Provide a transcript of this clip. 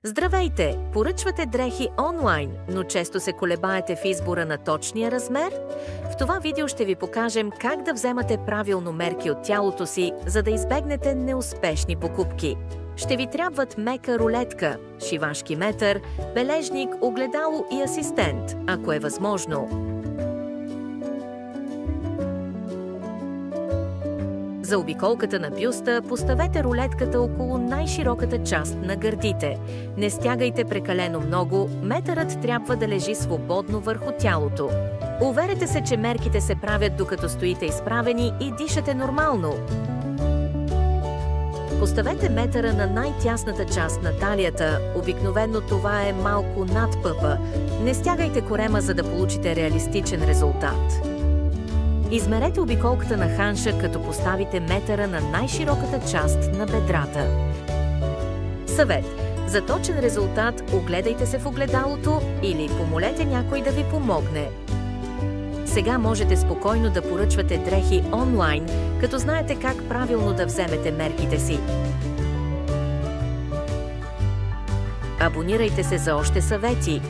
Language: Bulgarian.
Здравейте! Поръчвате дрехи онлайн, но често се колебаете в избора на точния размер? В това видео ще ви покажем как да вземате правилно мерки от тялото си, за да избегнете неуспешни покупки. Ще ви трябват мека рулетка, шивашки метър, бележник, огледало и асистент, ако е възможно. За обиколката на бюста поставете рулетката около най-широката част на гърдите. Не стягайте прекалено много, метърът трябва да лежи свободно върху тялото. Уверете се, че мерките се правят докато стоите изправени и дишате нормално. Поставете метъра на най-тясната част на талията, обикновено това е малко над пъпа. Не стягайте корема, за да получите реалистичен резултат. Измерете обиколката на ханша, като поставите метъра на най-широката част на бедрата. Съвет: за точен резултат огледайте се в огледалото или помолете някой да ви помогне. Сега можете спокойно да поръчвате дрехи онлайн, като знаете как правилно да вземете мерките си. Абонирайте се за още съвети.